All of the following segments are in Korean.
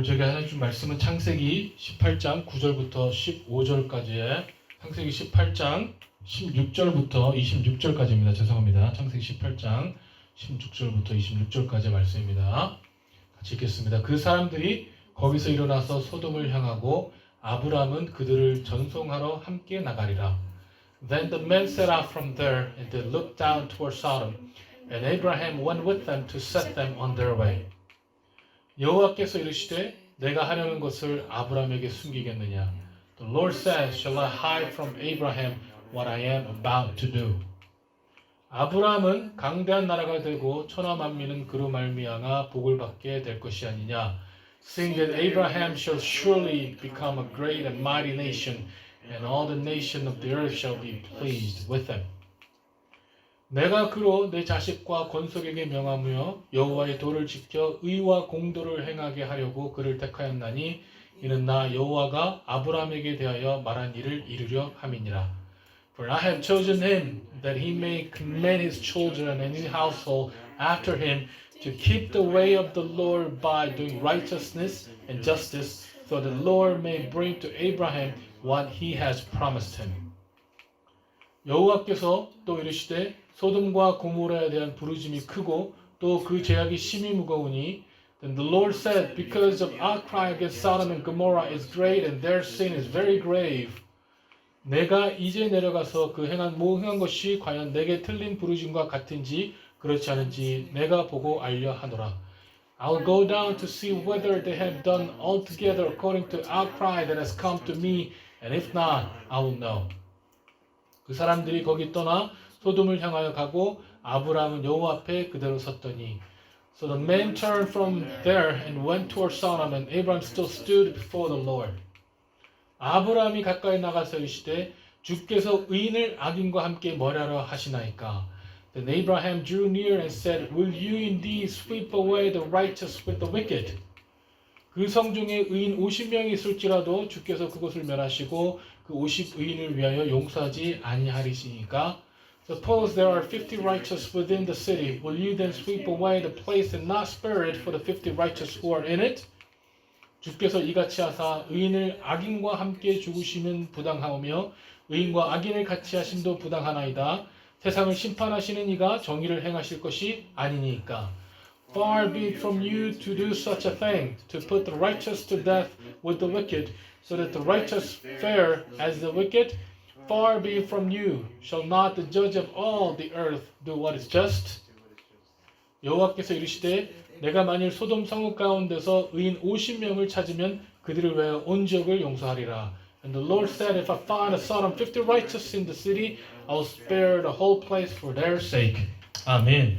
오늘 저희가 해줄 말씀은 창세기 18장 9절부터 15절까지의 창세기 18장 16절부터 26절까지입니다. 죄송합니다. 창세기 18장 16절부터 26절까지의 말씀입니다. 같이 읽겠습니다. 그 사람들이 거기서 일어나서 소돔을 향하고 아브람은 그들을 전송하러 함께 나가리라. Then the men set out from there and they looked down toward Sodom, and Abraham went with them to set them on their way. 여호와께서 이르시되 내가 하려는 것을 아브람에게 숨기겠느냐? The Lord said, Shall I hide from Abraham what I am about to do? 아브람은 강대한 나라가 되고 천하 만민은 그로 말미암아 복을 받게 될 것이 아니냐? Seeing that Abraham shall surely become a great and mighty nation, and all the nations of the earth shall be pleased with him. 내가 그로 내 자식과 권속에게 명하며 여호와의 도를 지켜 의와 공도를 행하게 하려고 그를 택하였나니 이는 나 여호와가 아브람에게 대하여 말한 일을 이루려 함이니라. For I have chosen him that he may command his children and his household after him to keep the way of the Lord by doing righteousness and justice, so the Lord may bring to Abraham what he has promised him. 여호와께서 또 이르시되 소돔과 고모라에 대한 부르짐이 크고 또 그 죄악이 심히 무거우니 Then the Lord said, Because of outcry against Sodom and Gomorrah is great and their sin is very grave. 내가 이제 내려가서 그 행한 것이 과연 내게 틀린 부르짐과 같은지 그렇지 않은지 내가 보고 알려 하노라. I'll go down to see whether they have done altogether according to outcry that has come to me, and if not, I will know. 그 사람들이 거기 떠나 소돔을 향하여 가고 아브람은 여호와 앞에 그대로 섰더니 So the men turned from there and went toward Sodom, and Abraham still stood before the Lord. 아브람이 가까이 나가서 이르시되 주께서 의인을 악인과 함께 뭐라러 하시나이까? Then Abraham drew near and said, Will you indeed sweep away the righteous with the wicked? 그 성중에 의인 50명이 있을지라도 주께서 그곳을 멸하시고 그 50의인을 위하여 용서하지 아니하리시니까 Suppose there are 50 righteous within the city. Will you then sweep away the place and not spare it for the 50 righteous who are in it? 주께서 이같이 하사 의인을 악인과 함께 죽으시면 부당하오며 의인과 악인을 같이 하심도 부당하나이다. 세상을 심판하시는 이가 정의를 행하실 것이 아니니까. Far be it from you to do such a thing, to put the righteous to death with the wicked, so that the righteous fare as the wicked. Far be it from you, shall not the judge of all the earth do what is just? 여호와께서 이르시되 내가 만일 소돔 성읍 가운데서 의인 50명을 찾으면 그들을 위하여 온 지역을 용서하리라. And the Lord said, If I find a Sodom 50 righteous in the city, I will spare the whole place for their sake. 아멘.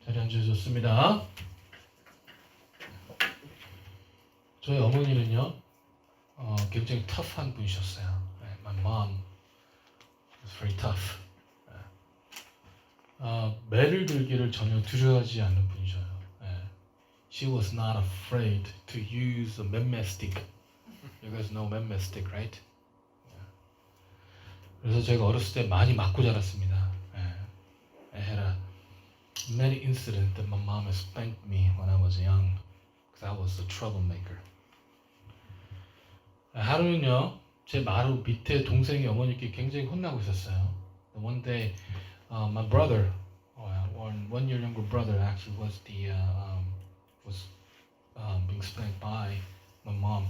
자리 앉으셨습니다. 저희 어머니는요, 굉장히 tough한 분이셨어요. My mom was very tough. 매를 들기를 전혀 두려워하지 않는 분이셔요. She was not afraid to use a memme stick. You guys know memme stick, right? 그래서 제가 어렸을 때 많이 맞고 자랐습니다. I had many incidents that my mom has spanked me when I was young, because I was a troublemaker. 하루는요, 제 바로 밑에 동생이 어머니께 굉장히 혼나고 있었어요. One day, my brother, one year younger brother, actually was being spanked by my mom.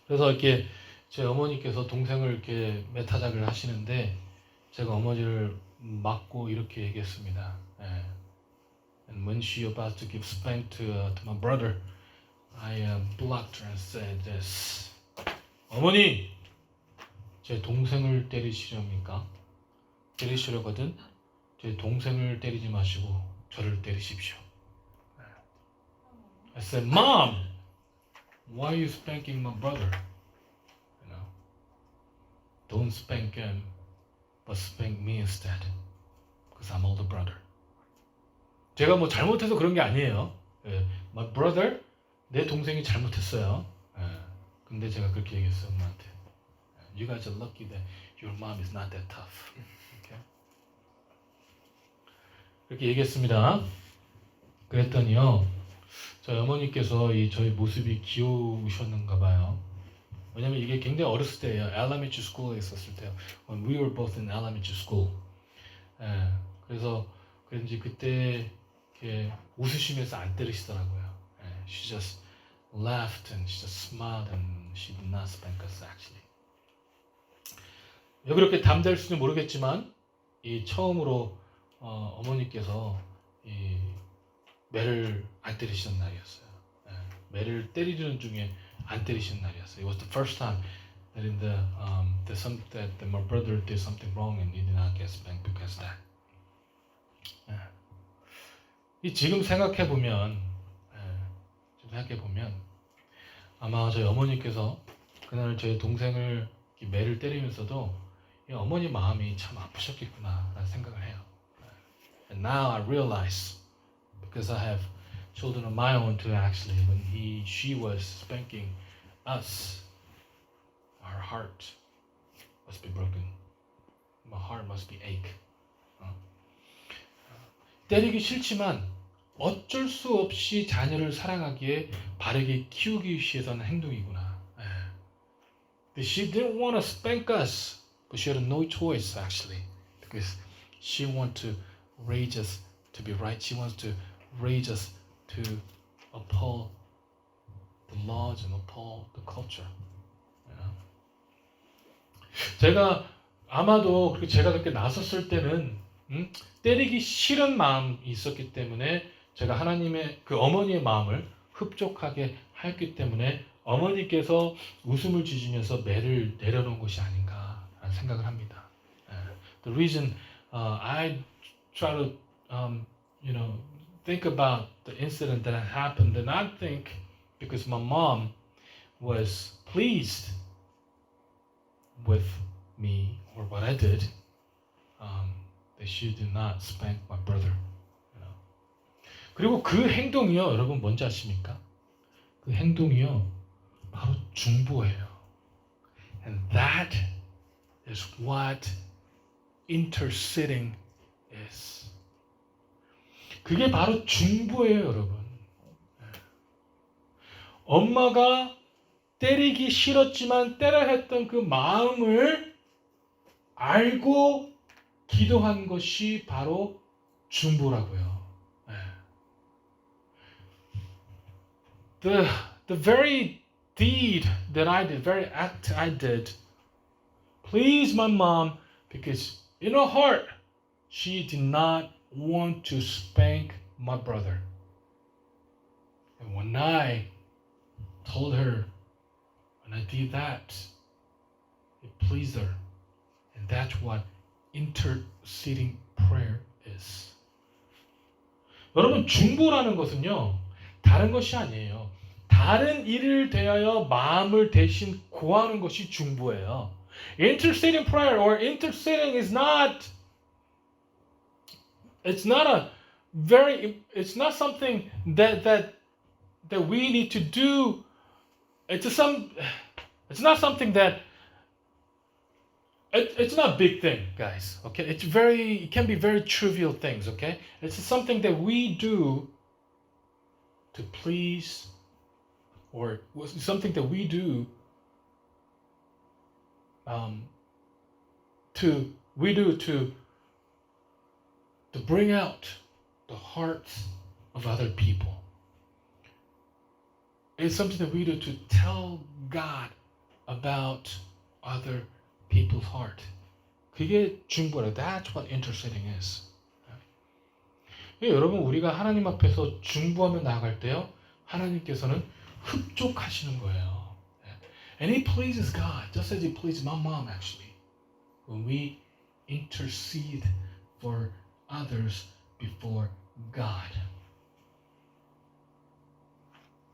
그래서 이렇게 제 어머니께서 동생을 이렇게 매타작을 하시는데 제가 어머니를 맞고 이렇게 얘기했습니다. And when she about to give spank to my brother, I blocked her and said this. 어머니, 제 동생을 때리시렵니까? 때리시려거든 제 동생을 때리지 마시고 저를 때리십시오. I said, Mom, why are you spanking my brother? You know, don't spank him, but spank me instead, because I'm older brother. 제가 뭐 잘못해서 그런 게 아니에요. My brother, 내 동생이 잘못했어요. 근데 제가 그렇게 얘기했어요, 엄마한테. You guys are lucky that your mom is not that tough. Okay? 그렇게 얘기했습니다. 그랬더니요, 저희 어머니께서 저희 모습이 귀여우셨는가 봐요. 왜냐면 이게 굉장히 어렸을 때예요. elementary school에 있었을 때요. When we were both in elementary school. 예, 그래서 그런지 그때 이렇게 웃으시면서 안 때리시더라고요. 예, she just laughed and she just smiled and she did not spank us actually. 왜 그렇게 담대할지는 모르겠지만 이 처음으로 어머니께서 이 매를 안 때리시는 날이었어요. 예, 매를 때리는 중에 안 때리시는 날이었어요. It was the first time that in that my brother did something wrong and he did not get spanked because of that. 예. 이 지금 생각해 보면 아마 저희 어머니께서 그날 저희 동생을 매를 때리면서도 이 어머니 마음이 참 아프셨겠구나라는 생각을 해요. And now I realize, because I have children of my own too, actually, when she was spanking us, our heart must be broken. My heart must be ache. 때리기 싫지만 어쩔 수 없이 자녀를 사랑하기에 바르게 키우기 위해서는 행동이구나. But she didn't want to spank us, but she had no choice actually, because she wanted to raise us to be right. She wants to raise us to uphold the laws and uphold the culture. 제가 아마도 제가 그렇게 나섰을 때는 때리기 싫은 마음이 있었기 때문에 제가 하나님의 그 어머니의 마음을 흡족하게 했기 때문에 어머니께서 웃음을 지으면서 매를 내려놓은 것이 아닌가라는 생각을 합니다. The reason I try to think about the incident that happened, and I think because my mom was pleased with me or what I did, that she did not spank my brother. 그리고 그 행동이요, 여러분 뭔지 아십니까? 그 행동이요, 바로 중보예요. And that is what interceding is. 그게 바로 중보예요, 여러분. 엄마가 때리기 싫었지만 때려 했던 그 마음을 알고 기도한 것이 바로 중보라고요. The very deed that I did, very act I did, pleased my mom because in her heart she did not want to spank my brother. And when I told her, when I did that, it pleased her. And that's what interceding prayer is. 여러분, 중보라는 것은요, 다른 것이 아니에요. 다른 일을 대하여 마음을 대신 구하는 것이 중보예요. Interceding prayer or interceding is not, it's not something that we need to do. It's not something that it's not a big thing, guys. Okay, it can be very trivial things. Okay, it's something that we do to please, or something that we do to bring out the hearts of other people. It's something that we do to tell God about other people's heart. 그게 중보라. That's what interceding is. 여러분, 우리가 하나님 앞에서 중보하며 나아갈 때요, 하나님께서는 흡족하시는 거예요. And He pleases God, just as He pleased my mom actually, when we intercede for others before God.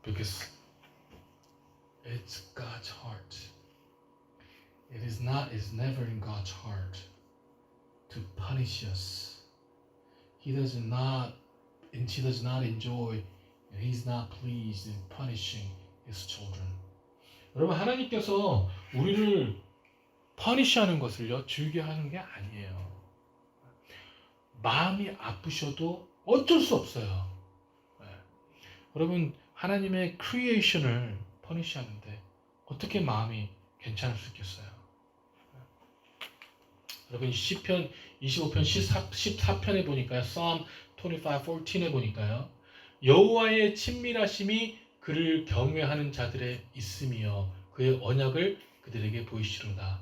Because it's God's heart. It's never in God's heart to punish us. He does not enjoy, and He's not pleased in punishing His children. 여러분, 하나님께서 우리를 퍼니시하는 것을요, 즐겨하는 게 아니에요. 마음이 아프셔도 어쩔 수 없어요. 여러분 하나님의 크리에이션을 퍼니시하는데 어떻게 마음이 괜찮을 수 있겠어요? 여러분 시편 25편 14편에 보니까요. Psalm 25:14에 보니까요. 여호와의 친밀하심이 그를 경외하는 자들의 있으며 그의 언약을 그들에게 보이시로다.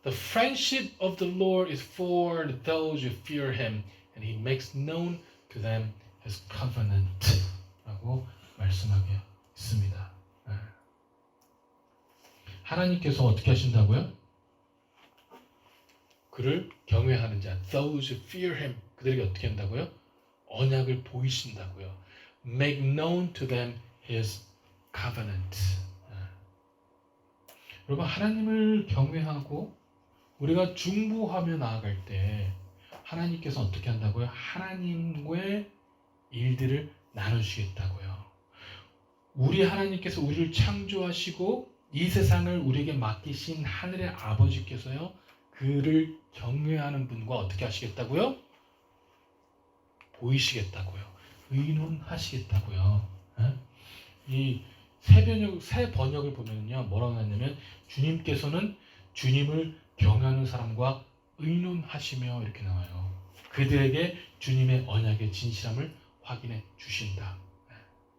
The friendship of the Lord is for those who fear him and he makes known to them his covenant 라고 말씀하게 있습니다. 하나님께서 어떻게 하신다고요? 그를 경외하는 자, those who fear him, 그들에게 어떻게 한다고요? 언약을 보이신다고요. Make known to them his covenant. 여러분 하나님을 경외하고 우리가 중보하며 나아갈 때 하나님께서 어떻게 한다고요? 하나님과의 일들을 나누시겠다고요. 우리 하나님께서 우리를 창조하시고 이 세상을 우리에게 맡기신 하늘의 아버지께서요. 그를 경외하는 분과 어떻게 하시겠다고요? 보이시겠다고요. 의논하시겠다고요. 이 새 번역을 보면요. 뭐라고 하냐면 주님께서는 주님을 경외하는 사람과 의논하시며 이렇게 나와요. 그들에게 주님의 언약의 진실함을 확인해 주신다.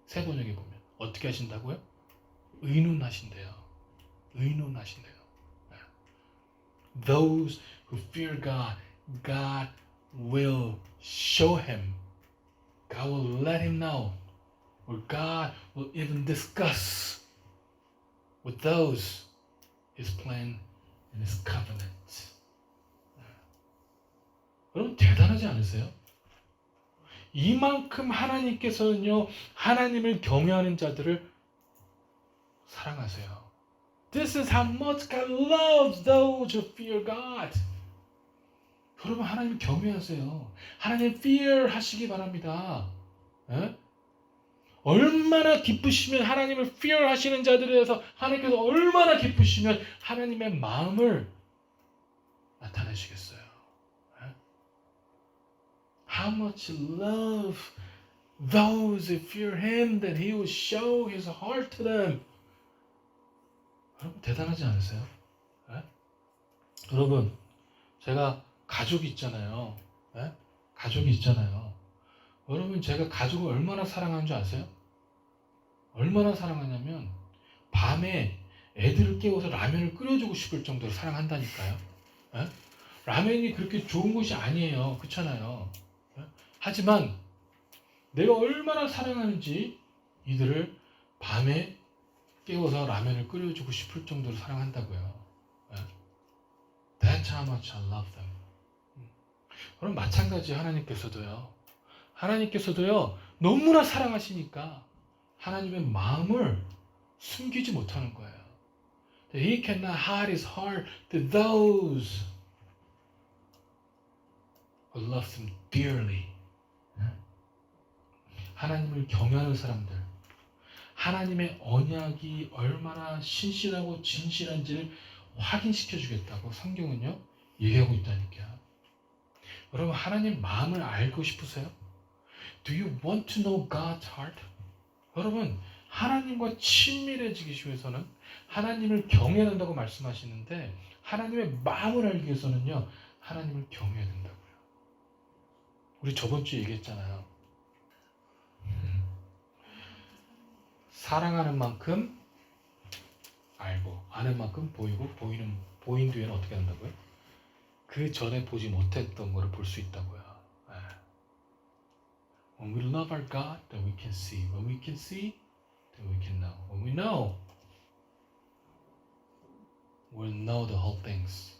새 번역에 보면 어떻게 하신다고요? 의논하신대요. 의논하신대요. Those who fear God, God will show him. God will let him know. Or God will even discuss with those his plan and his covenant. 여러분 대단하지 않으세요? 이만큼 하나님께서는요 하나님을 경외하는 자들을 사랑하세요. This is how much God loves those who fear God. 여러분 하나님 경외하세요. 하나님 fear 하시기 바랍니다. 에? 얼마나 기쁘시면 하나님을 fear 하시는 자들에 대해서 하나님께서 얼마나 기쁘시면 하나님의 마음을 나타내시겠어요. 에? How much love those who fear Him that He will show His heart to them. 여러분 대단하지 않으세요? 에? 여러분 제가 가족이 있잖아요. 에? 가족이 있잖아요. 여러분 제가 가족을 얼마나 사랑하는 줄 아세요? 얼마나 사랑하냐면 밤에 애들을 깨워서 라면을 끓여주고 싶을 정도로 사랑한다니까요. 에? 라면이 그렇게 좋은 것이 아니에요. 그렇잖아요. 에? 하지만 내가 얼마나 사랑하는지 이들을 밤에 깨워서 라면을 끓여주고 싶을 정도로 사랑한다고요. 에? That's how much I love them. 그럼 마찬가지 하나님께서도요 너무나 사랑하시니까 하나님의 마음을 숨기지 못하는 거예요. He cannot hide his heart to those who love him dearly. 하나님을 경외하는 사람들, 하나님의 언약이 얼마나 신실하고 진실한지를 확인시켜 주겠다고 성경은요 얘기하고 있다니까요. 여러분 하나님 마음을 알고 싶으세요? Do you want to know God's heart? 여러분 하나님과 친밀해지기 위해서는 하나님을 경외해야 된다고 말씀하시는데 하나님의 마음을 알기 위해서는요 하나님을 경외해야 된다고요. 우리 저번 주에 얘기했잖아요. 사랑하는 만큼 알고 아는 만큼 보이고 보인 뒤에는 어떻게 한다고요? 그 전에 보지 못했던 것을 볼 수 있다고요. When we love our God, then we can see. When we can see, then we can know. When we know, we'll know the whole things.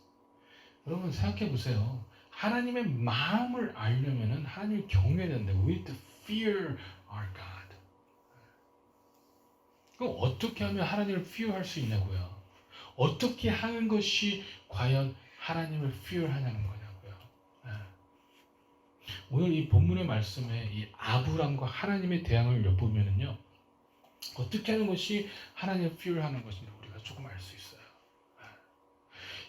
여러분 생각해 보세요. 하나님의 마음을 알려면은 하나님을 경외해야 된다. We have to fear our God. 그럼 어떻게 하면 하나님을 fear할 수 있냐고요? 어떻게 하는 것이 과연 하나님을 fear하냐는 거냐고요. 오늘 이 본문의 말씀에 이 아브람과 하나님의 대항을 엿보면은요 어떻게 하는 것이 하나님을 fear하는 것인지 우리가 조금 알 수 있어요.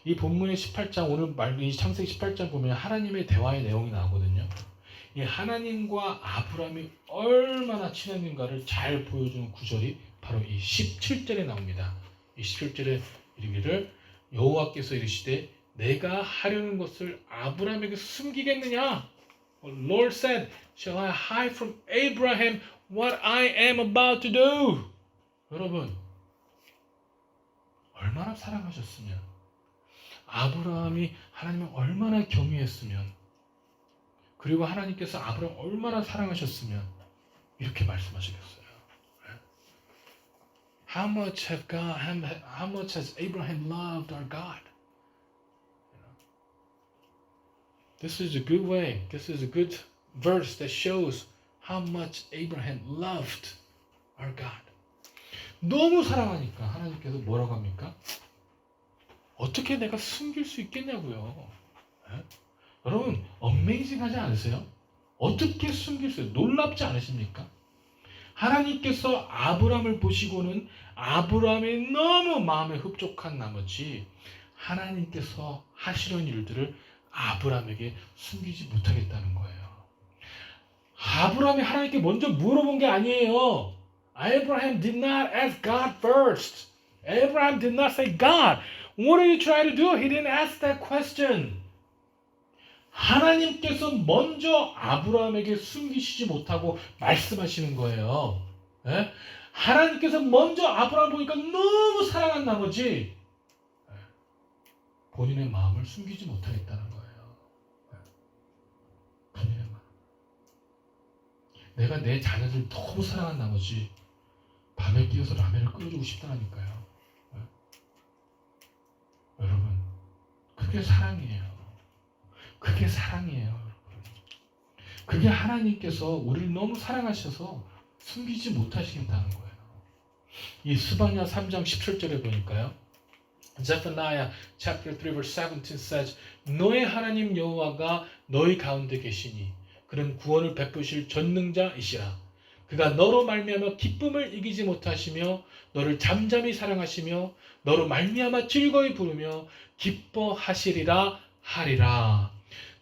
이 본문의 18장 오늘 이 창세기 18장 보면 하나님의 대화의 내용이 나오거든요. 이 하나님과 아브라함이 얼마나 친했는가를 잘 보여주는 구절이 바로 이 17절에 나옵니다. 이 17절에 이르기를 여호와께서 이르시되 내가 하려는 것을 아브라함에게 숨기겠느냐? Lord said, shall I hide from Abraham what I am about to do? 여러분, 얼마나 사랑하셨으면, 아브라함이 하나님을 얼마나 경외했으면, 그리고 하나님께서 아브라함을 얼마나 사랑하셨으면 이렇게 말씀하시겠어요. How much has Abraham loved our God? This is a good way. This is a good verse that shows how much Abraham loved our God. 너무 사랑하니까 하나님께서 뭐라고 합니까? 어떻게 내가 숨길 수 있겠냐고요. 네? 여러분, 어메이징하지 않으세요? 어떻게 숨길 수 있어요? 놀랍지 않으십니까? 하나님께서 아브라함을 보시고는 아브라함이 너무 마음에 흡족한 나머지 하나님께서 하시려는 일들을 아브라함에게 숨기지 못하겠다는 거예요. 아브라함이 하나님께 먼저 물어본 게 아니에요. Abraham did not ask God first. Abraham did not say, God, what are you trying to do? He didn't ask that question. 하나님께서 먼저 아브라함에게 숨기시지 못하고 말씀하시는 거예요. 예? 하나님께서 먼저 아브라함 보니까 너무 사랑한 나머지 본인의 마음을 숨기지 못하겠다는 거예요. 본인의 마음. 내가 내 자녀들 너무 사랑한 나머지 밤에 끼어서 라면을 끓여주고 싶다니까요. 여러분, 그게 사랑이에요. 그게 사랑이에요, 여러분. 그게 하나님께서 우리를 너무 사랑하셔서 숨기지 못하시겠다는 거예요. 이 스바냐 3장 17절에 보니까요. Zephaniah chapter 3 verse 17 says, 너의 하나님 여호와가 너희 가운데 계시니 그는 구원을 베푸실 전능자이시라. 그가 너로 말미암아 기쁨을 이기지 못하시며 너를 잠잠히 사랑하시며 너로 말미암아 즐거이 부르며 기뻐하시리라 하리라.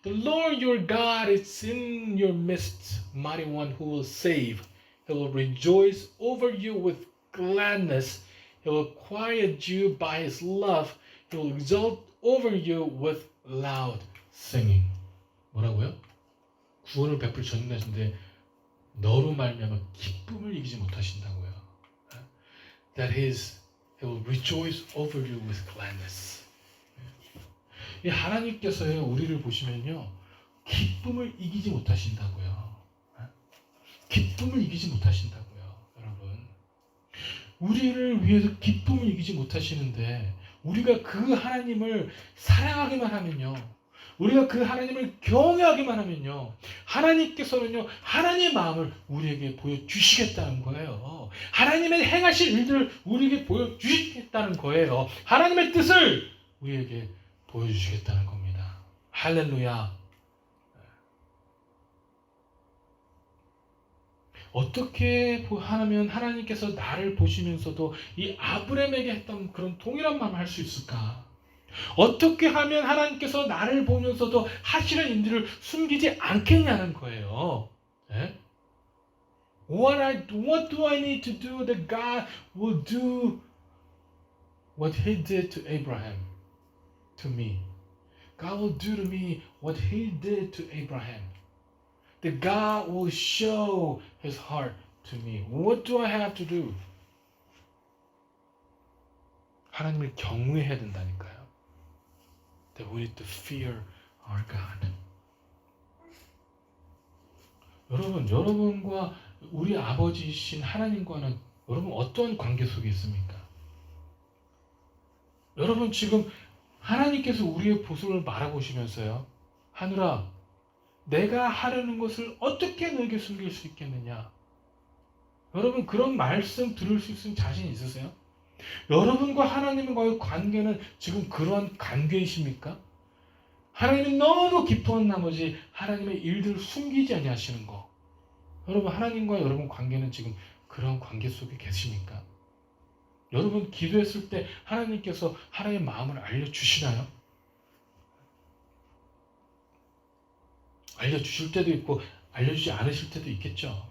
The Lord your God is in your midst, mighty one who will save. He will rejoice over you with gladness. He will quiet you by his love. He will exult over you with loud singing. 뭐라고요? 구원을 베풀 전능하신데 너로 말미암아 기쁨을 이기지 못하신다고요. That is, he will rejoice over you with gladness. 이 하나님께서요, 우리를 보시면요, 기쁨을 이기지 못하신다고요. 기쁨을 이기지 못하신다고요, 여러분. 우리를 위해서 기쁨을 이기지 못하시는데 우리가 그 하나님을 사랑하기만 하면요, 우리가 그 하나님을 경외하기만 하면요, 하나님께서는요, 하나님의 마음을 우리에게 보여주시겠다는 거예요. 하나님의 행하실 일들을 우리에게 보여주시겠다는 거예요. 하나님의 뜻을 우리에게 보여주시겠다는 겁니다. 할렐루야. 어떻게 하면 하나님께서 나를 보시면서도 이 아브라함에게 했던 그런 동일한 마음을 할 수 있을까? 어떻게 하면 하나님께서 나를 보면서도 하시는 일들을 숨기지 않겠냐는 거예요. 네? What do I need to do that God will do what He did to Abraham, to me? God will do to me what He did to Abraham. That God will show His heart to me. What do I have to do? 하나님을 경외해야 된다니까요. That we need to fear our God. 여러분, 여러분과 우리 아버지이신 하나님과는 여러분 어떤 관계 속에 있습니까? 여러분 지금 하나님께서 우리의 보수를 바라보시면서요, 하늘아, 내가 하려는 것을 어떻게 너에게 숨길 수 있겠느냐? 여러분 그런 말씀 들을 수 있는 자신 있으세요? 여러분과 하나님과의 관계는 지금 그러한 관계이십니까? 하나님이 너무 기뻐한 나머지 하나님의 일들을 숨기지 아니하시는 거. 여러분 하나님과 여러분 관계는 지금 그런 관계 속에 계십니까? 여러분 기도했을 때 하나님께서 하나님의 마음을 알려주시나요? 알려주실 때도 있고 알려주지 않으실 때도 있겠죠.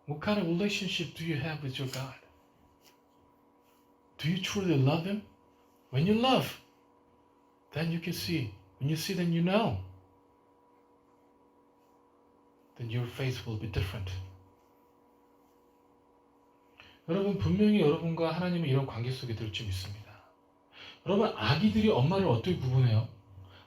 What kind of relationship do you have with your God? Do you truly love Him? When you love, then you can see. When you see, then you know. Then your faith will be different. 여러분 분명히 여러분과 하나님은 이런 관계 속에 들 줄 믿습니다. 여러분 아기들이 엄마를 어떻게 구분해요?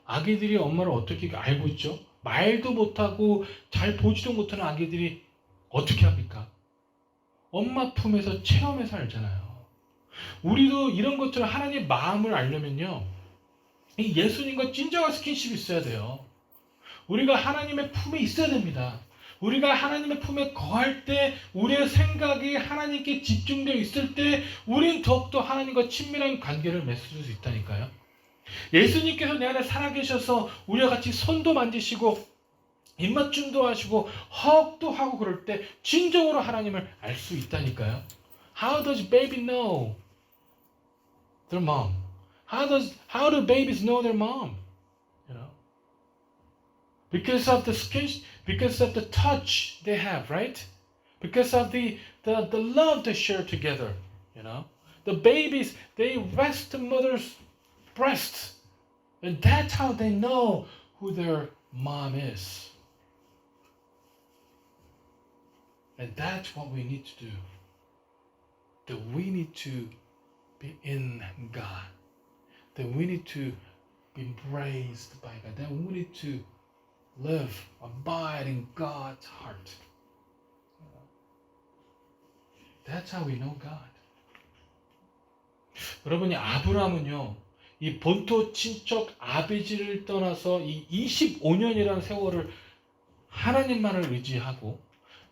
아기들이 엄마를 어떻게 알고 있죠? 말도 못하고 잘 보지도 못하는 아기들이 어떻게 합니까? 엄마 품에서 체험해서 알잖아요. 우리도 이런 것처럼 하나님의 마음을 알려면요. 이 예수님과 진정한 스킨십이 있어야 돼요. 우리가 하나님의 품에 있어야 됩니다. 우리가 하나님의 품에 거할 때 우리의 생각이 하나님께 집중되어 있을 때 우린 더욱더 하나님과 친밀한 관계를 맺을 수 있다니까요. 예수님께서 내 안에 살아계셔서 우리와 같이 손도 만지시고 입맞춤도 하시고 허락도 하고 그럴 때 진정으로 하나님을 알 수 있다니까요. How does baby know their mom? How do babies know their mom? You know, because of the skin, because of the touch they have, right? Because of the love they share together. You know, the babies they rest the mother's breast, and that's how they know who their mom is. And that's what we need to do. That we need to be in God. That we need to be embraced by God. That we need to live, abide in God's heart. That's how we know God. 여러분이 아브라함은요, 이 본토 친척 아비지를 떠나서 이 25년이라는 세월을 하나님만을 의지하고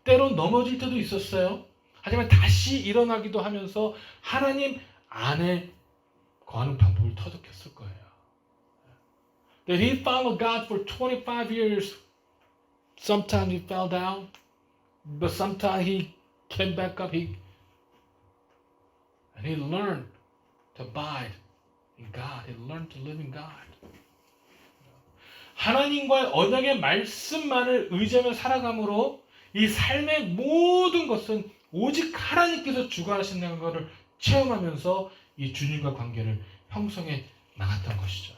때론 넘어질 때도 있었어요. 하지만 다시 일어나기도 하면서 하나님 안에 거하는 방법을 터득했을 거예요. That he followed God for 25 years. Sometimes he fell down, but sometimes he came back up. And he learned to abide in God. He learned to live in God. 하나님과의 언약의 말씀만을 의지하며 살아감으로 이 삶의 모든 것은 오직 하나님께서 주관하신다는 것을 체험하면서 이 주님과 관계를 형성해 나갔던 것이죠.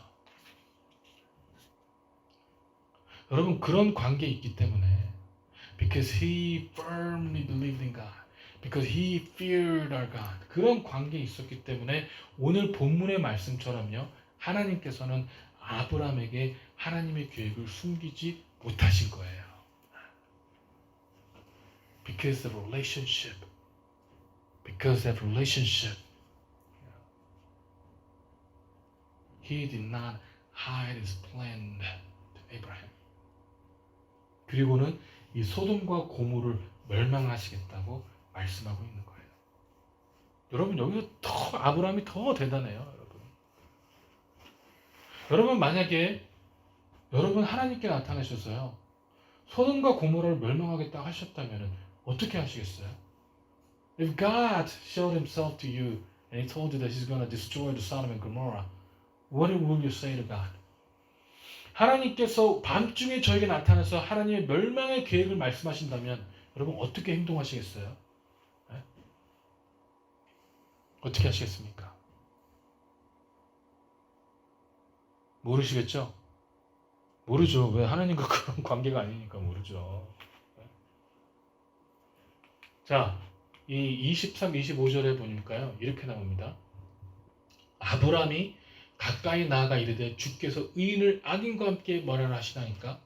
여러분 그런 관계에 있기 때문에 because he firmly believed in God, because he feared our God 그런 관계에 있었기 때문에 오늘 본문의 말씀처럼요 하나님께서는 아브라함에게 하나님의 계획을 숨기지 못하신 거예요. Because of relationship. Because of relationship. He did not hide his plan to Abraham. 그리고는 이 소돔과 고모를 멸망하시겠다고 말씀하고 있는 거예요. 여러분 여기서 더 아브라함이 더 대단해요. 여러분 만약에 여러분 하나님께 나타나셔서요. 소돔과 고모라를 멸망하겠다 하셨다면 어떻게 하시겠어요? If God showed himself to you and he told you that he's going to destroy the Sodom and Gomorrah, what will you say to God? 하나님께서 밤중에 저에게 나타나서 하나님의 멸망의 계획을 말씀하신다면 여러분 어떻게 행동하시겠어요? 네? 어떻게 하시겠습니까? 모르시겠죠? 모르죠. 왜 하나님과 그런 관계가 아니니까 모르죠. 자, 이 23, 25절에 보니까요. 이렇게 나옵니다. 아브라함이 가까이 나아가 이르되 주께서 의인을 악인과 함께 멸하시나이까?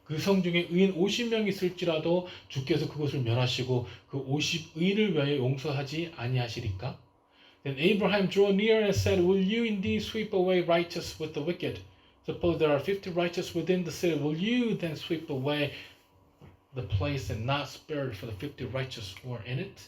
그 성중에 의인 50명 있을지라도 주께서 그것을 멸하시고 그 50의인을 위하여 용서하지 아니하시리까? Then Abraham drew near and said, Will you indeed sweep away righteous with the wicked? Suppose there are 50 righteous within the city. Will you then sweep away the place and not spare it for the 50 righteous who are in it?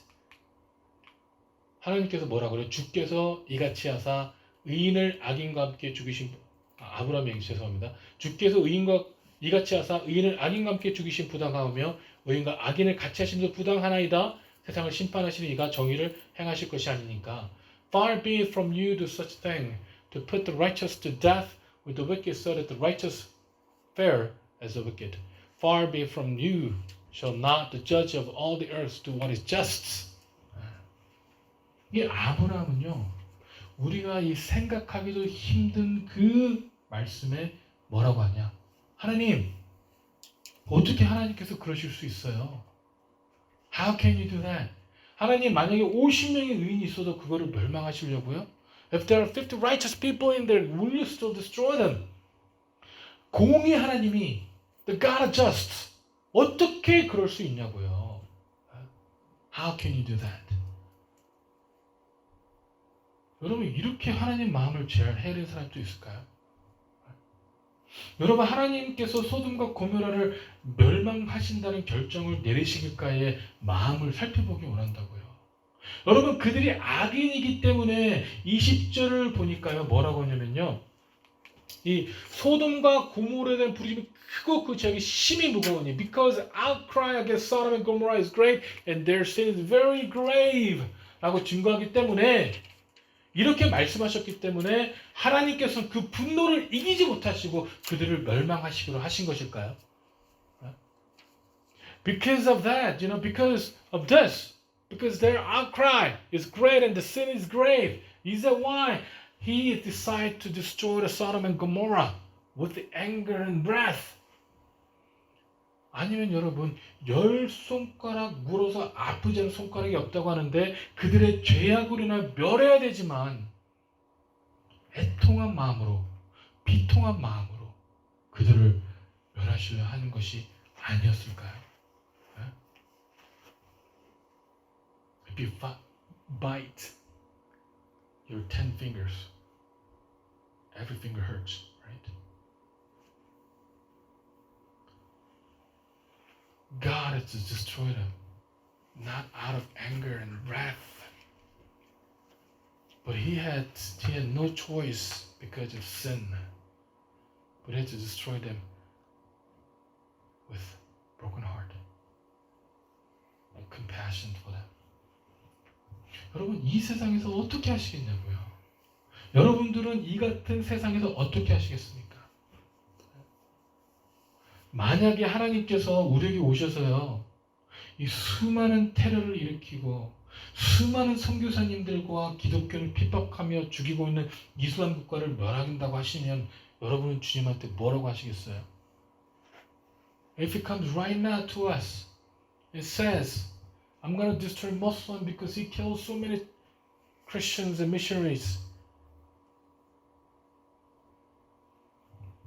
하나님께서 뭐라 그래요? 주께서 이같이 하사 의인을 악인과 함께 죽이신 아브라함이 죄송합니다. 주께서 의인과 이같이 하사 의인을 악인과 함께 죽이신 부당하오며 의인과 악인을 같이 하심도 부당하나이다. 세상을 심판하시는 이가 정의를 행하실 것이 아니니까. Far be it from you to such thing, to put the righteous to death with the wicked so that the righteous fare as the wicked. Far be it from you, shall not the judge of all the earth do what is just. 이 아브라함은요, 우리가 이 생각하기도 힘든 그 말씀에 뭐라고 하냐? 하나님, 어떻게 하나님께서 그러실 수 있어요? How can you do that? 하나님 만약에 50명의 의인이 있어도 그거를 멸망하시려고요? If there are 50 righteous people in there, will you still destroy them? 공의 하나님이 the God of just 어떻게 그럴 수 있냐고요? How can you do that? 여러분 이렇게 하나님 마음을 잘 헤아리는 사람도 있을까요? 여러분 하나님께서 소돔과 고모라를 멸망하신다는 결정을 내리시길까의 마음을 살펴보기 원한다고요. 여러분 그들이 악인이기 때문에 20절을 보니까요 뭐라고 하냐면요, 이 소돔과 고모라에 대한 부르심이 크고 그 죄악이 심히 무거우니 because outcry against Sodom and Gomorrah is great and their sin is very grave 라고 증거하기 때문에, 이렇게 말씀하셨기 때문에 하나님께서는 그 분노를 이기지 못하시고 그들을 멸망하시기로 하신 것일까요? Because of that, because of this, because their outcry is great and the sin is grave, is that why He decided to destroy the Sodom and Gomorrah with the anger and wrath? 아니면 여러분 10손가락 물어서 아프지 않은 손가락이 없다고 하는데 그들의 죄악으로 인하여 멸해야 되지만 애통한 마음으로, 비통한 마음으로 그들을 멸하시려 하는 것이 아니었을까요? If you bite your 10 fingers, every finger hurts, right? God had to destroy them, not out of anger and wrath, but he had no choice because of sin, but he had to destroy them with broken heart and compassion for them. 여러분 이 세상에서 어떻게 하시겠냐고요? 여러분들은 이 같은 세상에서 어떻게 하시겠습니까? 만약에 하나님께서 우리에게 오셔서요, 이 수많은 테러를 일으키고 수많은 선교사님들과 기독교를 핍박하며 죽이고 있는 이슬람 국가를 멸한다고 하시면 여러분은 주님한테 뭐라고 하시겠어요? If it comes right now to us, it says, I'm going to destroy Muslim because he killed so many Christians and missionaries.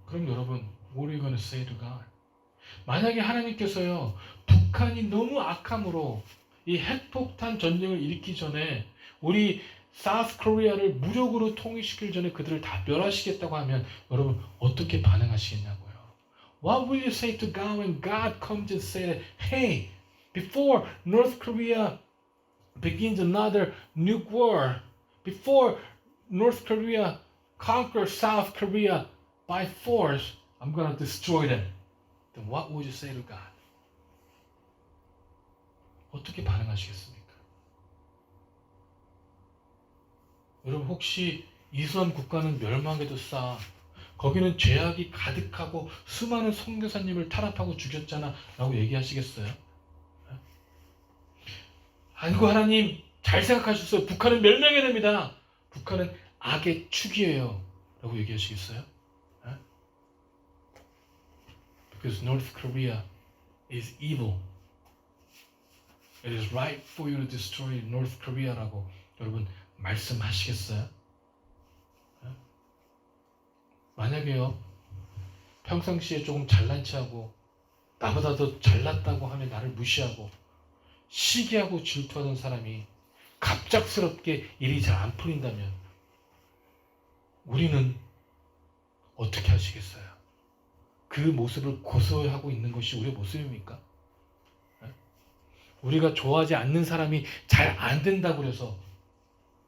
그럼 여러분, what are you going to say to God? 만약에 하나님께서요, 북한이 너무 악함으로 이 핵폭탄 전쟁을 일으키기 전에 우리 사우스 코리아를 무력으로 통일시키기 전에 그들을 다 멸하시겠다고 하면 여러분 어떻게 반응하시겠냐고요? What will you say to God when God comes and say that, hey, before North Korea begins another nuke war, before North Korea conquers South Korea by force, I'm going to destroy them. Then what would you say to God? 어떻게 반응하시겠습니까? 여러분 혹시 이슬람 국가는 멸망에도 싸, 거기는 죄악이 가득하고 수많은 선교사님을 탄압하고 죽였잖아 라고 얘기하시겠어요? 아이고 하나님 잘 생각하셨어요. 북한은 멸망해야 됩니다. 북한은 악의 축이에요 라고 얘기하시겠어요? Because North Korea is evil. It is right for you to destroy North Korea라고 여러분 말씀하시겠어요? 만약에요, 평상시에 조금 잘난 체하고 나보다 더 잘났다고 하며 나를 무시하고 시기하고 질투하던 사람이 갑작스럽게 일이 잘 안 풀린다면 우리는 어떻게 하시겠어요? 그 모습을 고소하고 있는 것이 우리의 모습입니까? 우리가 좋아하지 않는 사람이 잘 안 된다고 그래서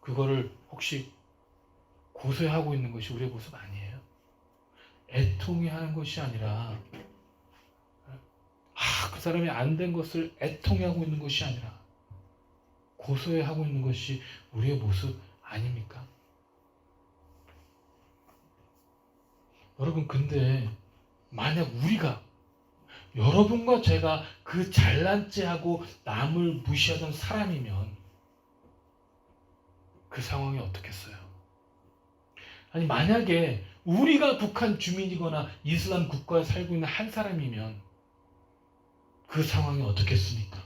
그거를 혹시 고소하고 있는 것이 우리의 모습 아니에요? 애통해하는 것이 아니라 그 사람이 안 된 것을 애통해하고 있는 것이 아니라 고소해하고 있는 것이 우리의 모습 아닙니까? 여러분 근데 만약 우리가 여러분과 제가 그 잘난 체하고 남을 무시하던 사람이면 그 상황이 어떻겠어요? 아니 만약에 우리가 북한 주민이거나 이슬람 국가에 살고 있는 한 사람이면 그 상황이 어떻겠습니까?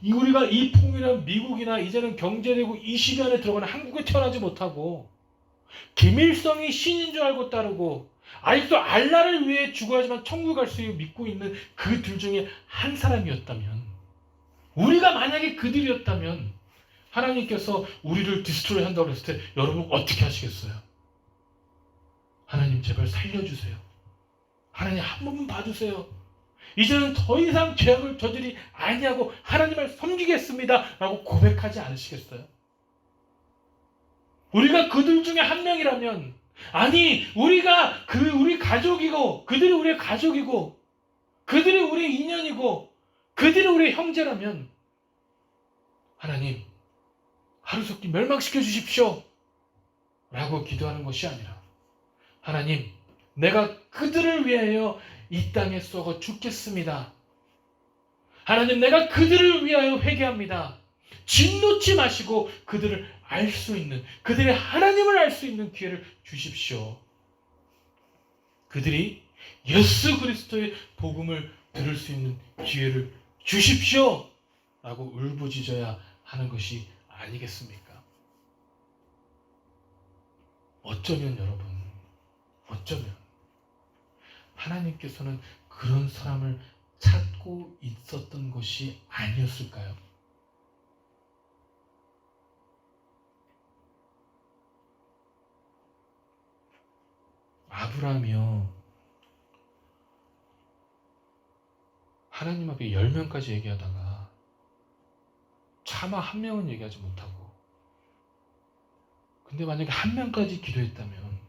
우리가 이 풍이나 미국이나 이제는 경제되고 이 시간에 들어가는 한국에 태어나지 못하고 김일성이 신인 줄 알고 따르고 아직도 알라를 위해 죽어야지만 천국 갈 수 믿고 있는 그 둘 중에 한 사람이었다면 우리가 만약에 그들이었다면 하나님께서 우리를 디스트로이 한다고 했을 때 여러분 어떻게 하시겠어요? 하나님 제발 살려주세요. 하나님 한 번만 봐주세요. 이제는 더 이상 죄악을 저지르지 아니하고 하나님을 섬기겠습니다 라고 고백하지 않으시겠어요? 우리가 그들 중에 한 명이라면 아니 우리가 우리 가족이고 그들이 우리의 가족이고 그들이 우리의 인연이고 그들이 우리의 형제라면 하나님 하루속히 멸망시켜 주십시오 라고 기도하는 것이 아니라 하나님 내가 그들을 위하여 이 땅에 썩어 죽겠습니다. 하나님 내가 그들을 위하여 회개합니다. 진노치 마시고 그들을 알 수 있는 그들의 하나님을 알 수 있는 기회를 주십시오. 그들이 예수 그리스도의 복음을 들을 수 있는 기회를 주십시오 라고 울부짖어야 하는 것이 아니겠습니까? 어쩌면 여러분 어쩌면 하나님께서는 그런 사람을 찾고 있었던 것이 아니었을까요? 아브라함이요 하나님 앞에 10명까지 얘기하다가 차마 한 명은 얘기하지 못하고 근데 만약에 한 명까지 기도했다면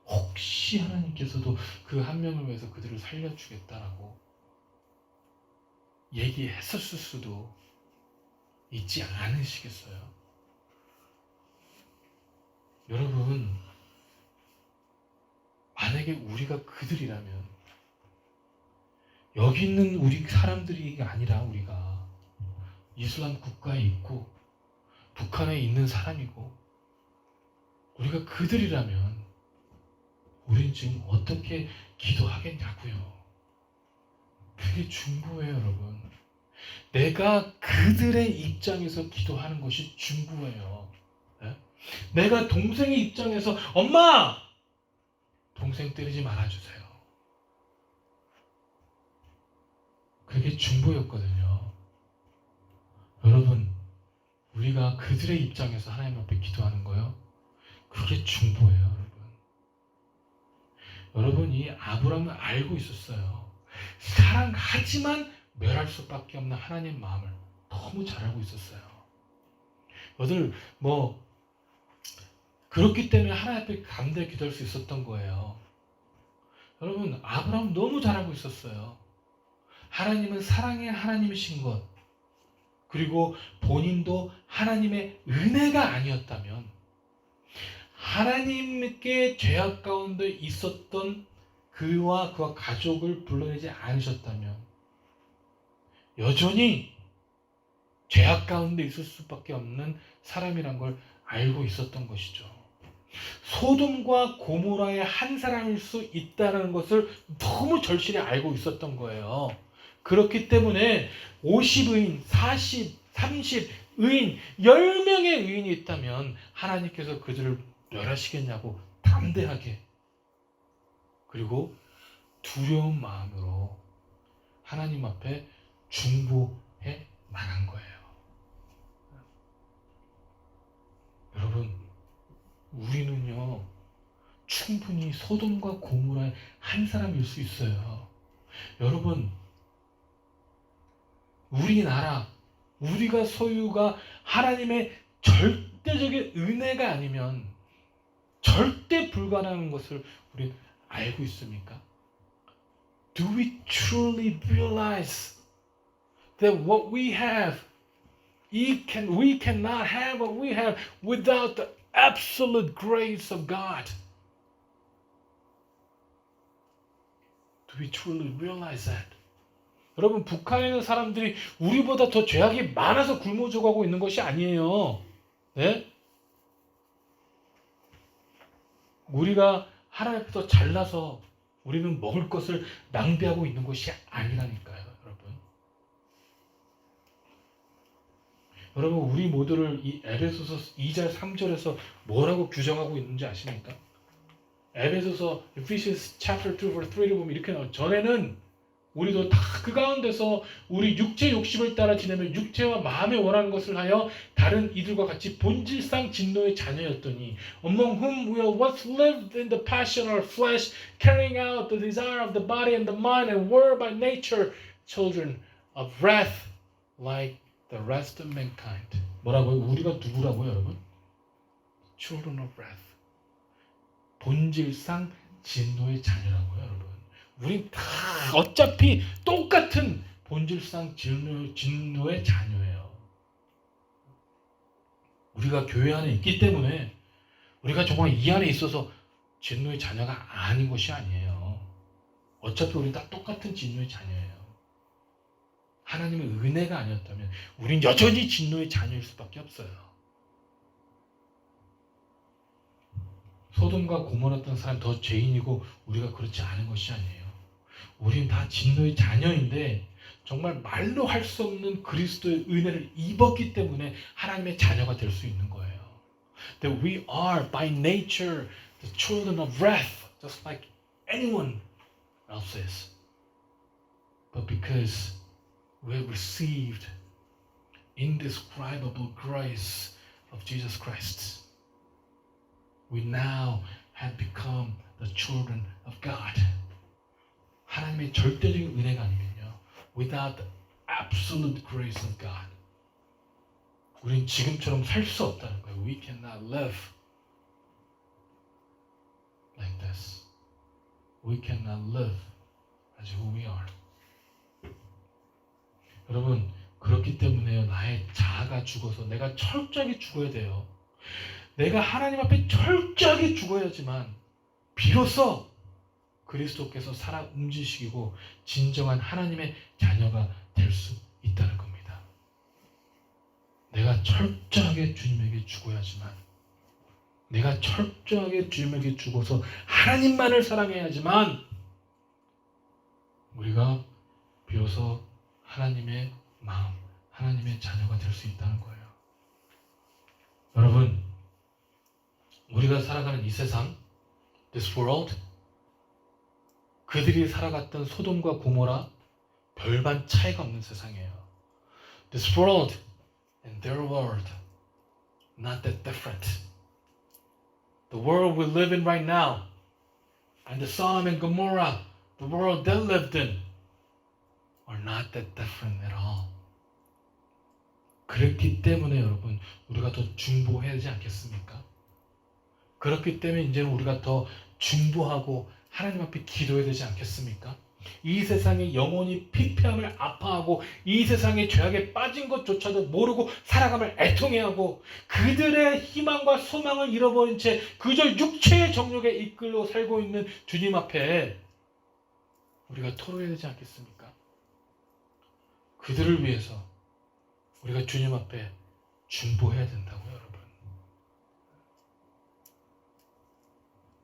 혹시 하나님께서도 그 한 명을 위해서 그들을 살려주겠다라고 얘기했었을 수도 있지 않으시겠어요? 여러분 만약에 우리가 그들이라면 여기 있는 우리 사람들이 아니라 우리가 이슬람 국가에 있고 북한에 있는 사람이고 우리가 그들이라면 우린 지금 어떻게 기도하겠냐고요. 그게 중보예요, 여러분. 내가 그들의 입장에서 기도하는 것이 중보예요. 네? 내가 동생의 입장에서 엄마! 동생 때리지 말아주세요. 그게 중보였거든요. 여러분, 우리가 그들의 입장에서 하나님 앞에 기도하는 거요. 그게 중보예요, 여러분. 여러분, 이 아브라함은 알고 있었어요. 사랑하지만 멸할 수밖에 없는 하나님 마음을 너무 잘 알고 있었어요. 여러분, 그렇기 때문에 하나님 앞에 감사히 기도할 수 있었던 거예요. 여러분, 아브라함 너무 잘 알고 있었어요. 하나님은 사랑의 하나님이신 것, 그리고 본인도 하나님의 은혜가 아니었다면 하나님께 죄악 가운데 있었던 그와 가족을 불러내지 않으셨다면 여전히 죄악 가운데 있을 수밖에 없는 사람이란 걸 알고 있었던 것이죠. 소돔과 고모라의 한 사람일 수 있다는 것을 너무 절실히 알고 있었던 거예요. 그렇기 때문에 50의인, 40, 30 의인, 10명의 의인이 있다면 하나님께서 그들을 멸하시겠냐고 담대하게 그리고 두려운 마음으로 하나님 앞에 중보해 나간 거예요. 여러분, 우리는요 충분히 소돔과 고모라의 한 사람일 수 있어요. 여러분, 우리나라, 우리가 소유가 하나님의 절대적인 은혜가 아니면 절대 불가능한 것을 우리는 알고 있습니까? Do we truly realize that what we have, we cannot have what we have without the absolute grace of God? Do we truly realize that? 여러분, 북한에 있는 사람들이 우리보다 더 죄악이 많아서 굶어 죽어가고 있는 것이 아니에요. 네? 우리가 하나님 앞에서 잘나서 우리는 먹을 것을 낭비하고 있는 것이 아니라니까요, 여러분. 여러분, 우리 모두를 이 에베소서 2절 3절에서 뭐라고 규정하고 있는지 아십니까? 에베소서 Ephesians chapter 2 verse 3를 보면 이렇게 나와요. 전에는 우리도 다 그 가운데서 우리 육체 욕심을 따라 지내며 육체와 마음에 원하는 것을 하여 다른 이들과 같이 본질상 진노의 자녀였더니 among whom we once lived in the passion of our flesh, carrying out the desire of the body and the mind, and were by nature children of wrath like the rest of mankind. 뭐라고요? 우리가 누구라고요, 여러분? Children of wrath. 본질상 진노의 자녀라고요, 여러분. 우린 다 어차피 똑같은 본질상 진노의 자녀예요. 우리가 교회 안에 있기 때문에 우리가 정말 이 안에 있어서 진노의 자녀가 아닌 것이 아니에요. 어차피 우린 다 똑같은 진노의 자녀예요. 하나님의 은혜가 아니었다면 우린 여전히 진노의 자녀일 수밖에 없어요. 소돔과 고모라였던 사람이 더 죄인이고 우리가 그렇지 않은 것이 아니에요. 우리는 다 진노의 자녀인데 정말 말로 할 수 없는 그리스도의 은혜를 입었기 때문에 하나님의 자녀가 될 수 있는 거예요. That we are by nature the children of wrath, just like anyone else is. But because we have received indescribable grace of Jesus Christ, we now have become the children of God. 하나님의 절대적인 은혜가 아니면요, without the absolute grace of God, 우린 지금처럼 살 수 없다는 거예요. We cannot live like this. We cannot live as who we are. 여러분, 그렇기 때문에 나의 자아가 죽어서 내가 철저하게 죽어야 돼요. 내가 하나님 앞에 철저하게 죽어야지만 비로소 그리스도께서 살아 움직이시고 진정한 하나님의 자녀가 될 수 있다는 겁니다. 내가 철저하게 주님에게 죽어야지만, 내가 철저하게 주님에게 죽어서 하나님만을 사랑해야지만 우리가 비로소 하나님의 마음, 하나님의 자녀가 될 수 있다는 거예요. 여러분, 우리가 살아가는 이 세상, this world, 그들이 살아갔던 소돔과 고모라 별반 차이가 없는 세상이에요. This world and their world, not that different. The world we live in right now, and the Sodom and Gomorrah, the world they lived in, are not that different at all. 그렇기 때문에 여러분, 우리가 더 중보해야 되지 않겠습니까? 그렇기 때문에 이제는 우리가 더 중보하고 하나님 앞에 기도해야 되지 않겠습니까? 이 세상에 영원히 피폐함을 아파하고 이 세상의 죄악에 빠진 것조차도 모르고 살아감을 애통해하고 그들의 희망과 소망을 잃어버린 채 그저 육체의 정욕에 이끌려 살고 있는 주님 앞에 우리가 토로해야 되지 않겠습니까? 그들을 위해서 우리가 주님 앞에 중보해야 된다고요, 여러분.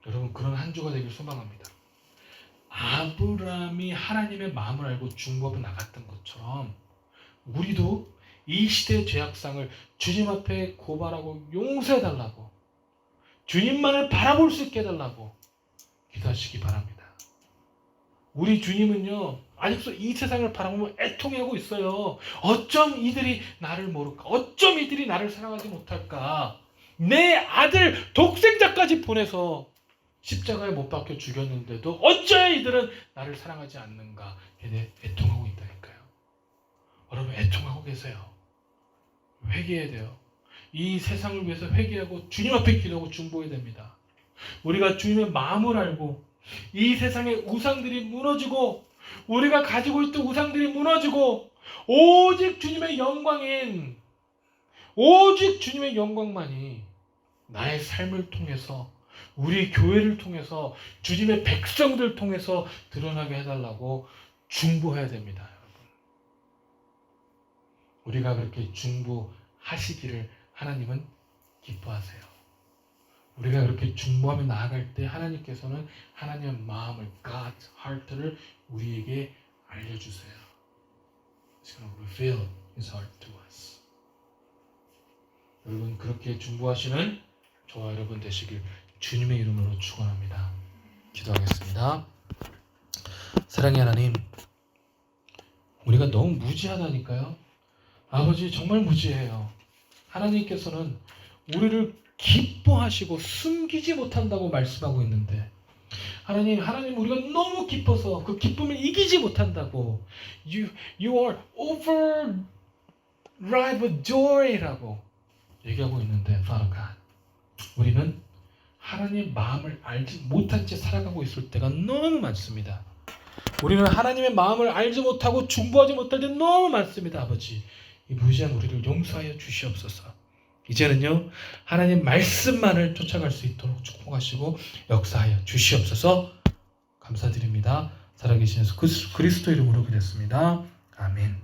여러분, 그런 한 주가 되길 소망합니다. 아브라함이 하나님의 마음을 알고 중보하고 나갔던 것처럼 우리도 이 시대의 죄악상을 주님 앞에 고발하고 용서해달라고, 주님만을 바라볼 수 있게 해달라고 기도하시기 바랍니다. 우리 주님은요, 아직도 이 세상을 바라보며 애통하고 있어요. 어쩜 이들이 나를 모를까? 어쩜 이들이 나를 사랑하지 못할까? 내 아들 독생자까지 보내서 십자가에 못 박혀 죽였는데도 어찌 이들은 나를 사랑하지 않는가? 애통하고 있다니까요. 여러분, 애통하고 계세요. 회개해야 돼요. 이 세상을 위해서 회개하고 주님 앞에 기도하고 중보해야 됩니다. 우리가 주님의 마음을 알고 이 세상의 우상들이 무너지고 우리가 가지고 있던 우상들이 무너지고 오직 주님의 영광인, 오직 주님의 영광만이 나의 삶을 통해서 우리 교회를 통해서 주님의 백성들 통해서 드러나게 해달라고 중보해야 됩니다. 여러분. 우리가 그렇게 중보하시기를 하나님은 기뻐하세요. 우리가 그렇게 중보하며 나아갈 때 하나님께서는 하나님의 마음을 God's heart를 우리에게 알려주세요. He's going to reveal His heart to us. 여러분 그렇게 중보하시는 저와 여러분 되시길 주님의 이름으로 축원합니다. 기도하겠습니다. 사랑의 하나님, 우리가 너무 무지하다니까요. 아버지 정말 무지해요. 하나님께서는 우리를 기뻐하시고 숨기지 못한다고 말씀하고 있는데 하나님 우리가 너무 기뻐서 그 기쁨을 이기지 못한다고 You are override with joy라고 얘기하고 있는데 Father God, 우리는 하나님의 마음을 알지 못한 채 살아가고 있을 때가 너무 많습니다. 우리는 하나님의 마음을 알지 못하고 중보하지 못할 때 너무 많습니다. 아버지, 이 무지한 우리를 용서하여 주시옵소서. 이제는요 하나님 말씀만을 쫓아갈 수 있도록 축복하시고 역사하여 주시옵소서. 감사드립니다. 살아계신 예수 그리스도 이름으로 기도했습니다. 아멘.